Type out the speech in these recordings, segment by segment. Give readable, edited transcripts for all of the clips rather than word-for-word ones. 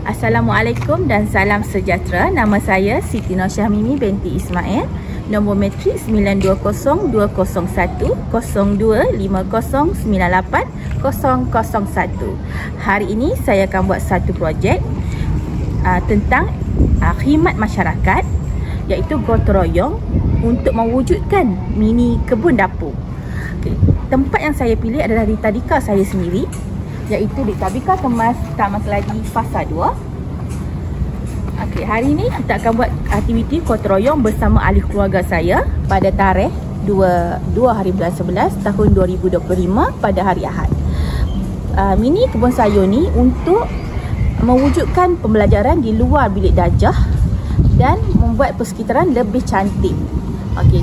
Assalamualaikum dan salam sejahtera. Nama saya Siti Norsha Mimi binti Ismail. Nombor matrik 920201. Hari ini saya akan buat satu projek tentang khidmat masyarakat, iaitu gotong royong untuk mewujudkan mini kebun dapur. Tempat yang saya pilih adalah di tadika saya sendiri, iaitu di Tadika Kemas Taman Selagi Fasa 2. Hari ini kita akan buat aktiviti gotong royong bersama ahli keluarga saya pada tarikh 2 hari bulan 11 tahun 2025 pada hari Ahad. Mini kebun sayur ni untuk mewujudkan pembelajaran di luar bilik darjah dan membuat persekitaran lebih cantik.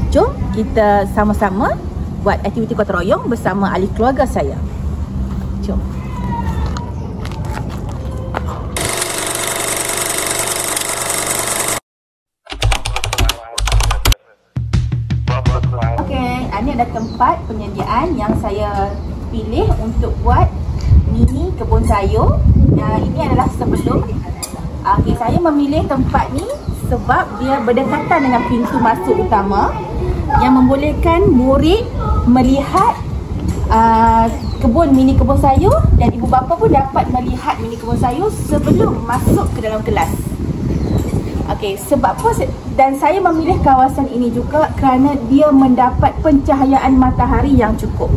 Jom kita sama-sama buat aktiviti gotong royong bersama ahli keluarga saya. Jom. Ini adalah tempat penyediaan yang saya pilih untuk buat mini kebun sayur. Ini adalah sebelum. Saya memilih tempat ni sebab dia berdekatan dengan pintu masuk utama yang membolehkan murid melihat mini kebun sayur, dan ibu bapa pun dapat melihat mini kebun sayur sebelum masuk ke dalam kelas. Sebab apa? Dan saya memilih kawasan ini juga kerana dia mendapat pencahayaan matahari yang cukup.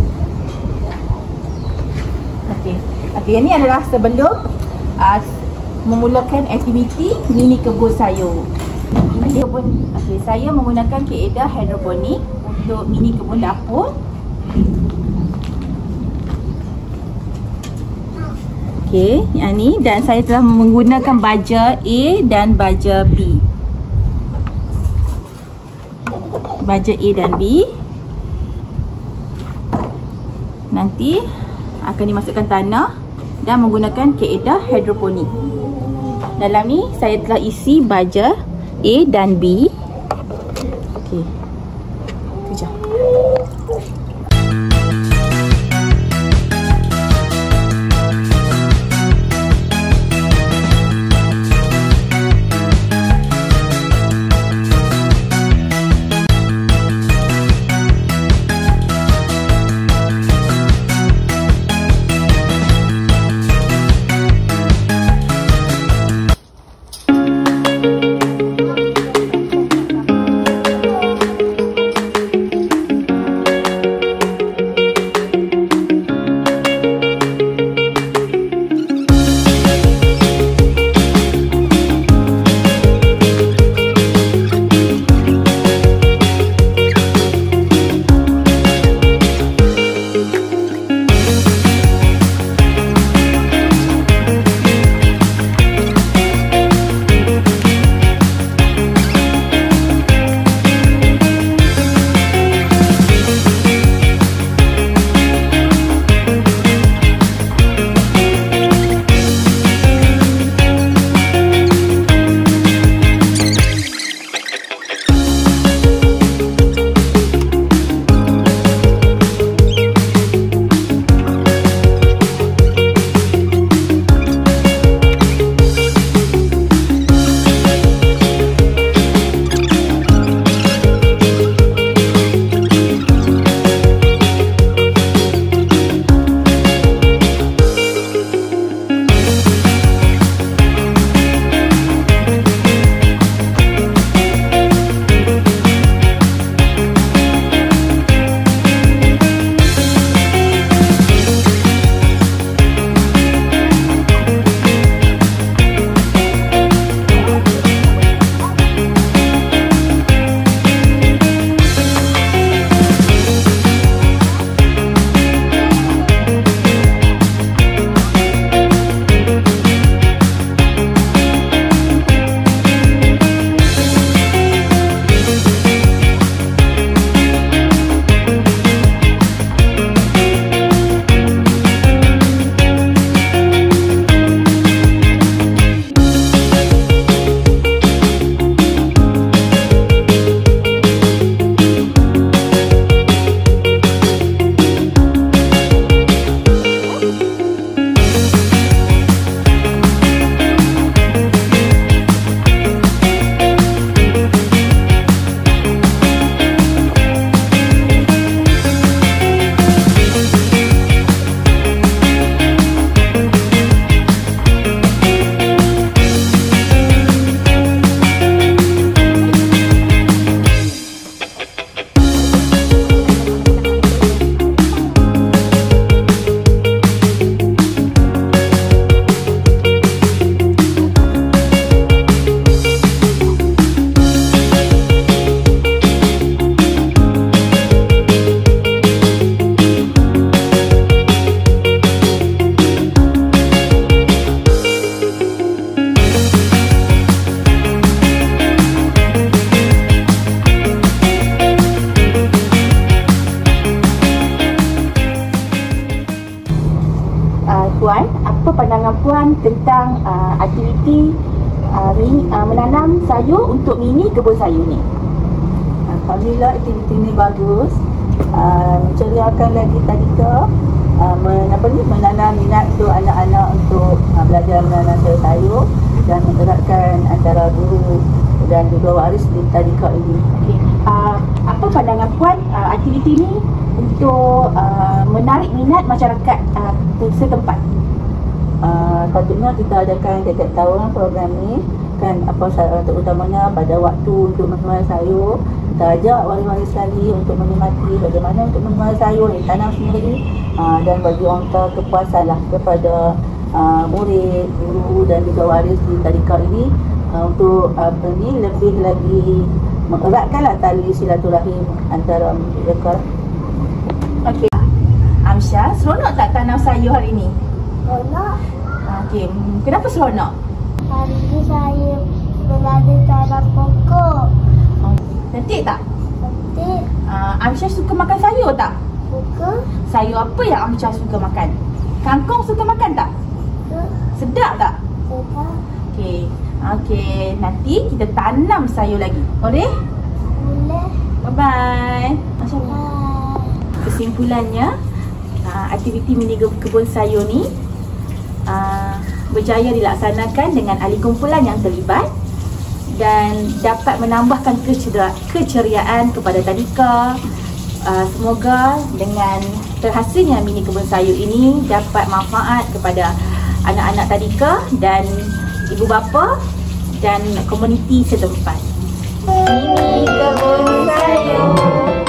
Ini adalah sebelum memulakan aktiviti mini kebun sayur. Saya menggunakan kaedah hidroponik untuk mini kebun dapur. Yang ni, dan saya telah menggunakan baja A dan baja B. Baja A dan B nanti akan dimasukkan tanah dan menggunakan kaedah hidroponik. Dalam ni saya telah isi baja A dan B. Kejap. Puan, apa pandangan Puan tentang aktiviti menanam sayur untuk mini kebun sayur ni? Alhamdulillah, aktiviti ni bagus. Menceriakan lagi tadika, menanam minat untuk anak-anak untuk belajar menanam sayur dan mengeratkan antara guru dan juga waris di tadika ini. Okay. Apa pandangan Puan aktiviti ni untuk menarik minat masyarakat setempat? Patutnya kita adakan setiap tahun program ni kan, terutamanya pada waktu untuk menuai sayur. Kita ajak waris-waris sekali untuk menikmati bagaimana untuk menuai sayur yang tanam sendiri, dan bagi orang kepuasan lah kepada murid, guru dan juga waris di tadika ini, untuk lebih lagi mengeratkanlah tali silaturahim antara mereka. Okey. Amsyah, seronok tak tanam sayur hari ni? Seronok. Okey, kenapa seronok? Hari ni saya belajar tanam pokok. Cantik tak? Cantik. Amsyah suka makan sayur tak? Suka. Sayur apa yang Amsyah suka makan? Kangkung suka makan tak? Suka. Sedap tak? Sedap. Okey. Okey, nanti kita tanam sayur lagi. Boleh? Boleh. Bye-bye. Masya-Allah. Bye. Kesimpulannya, aktiviti mini kebun sayur ni berjaya dilaksanakan dengan ahli kumpulan yang terlibat dan dapat menambahkan keceriaan kepada tadika. Semoga dengan terhasilnya mini kebun sayur ini dapat manfaat kepada anak-anak tadika dan ibu bapa dan komuniti setempat. Mini kebun sayur.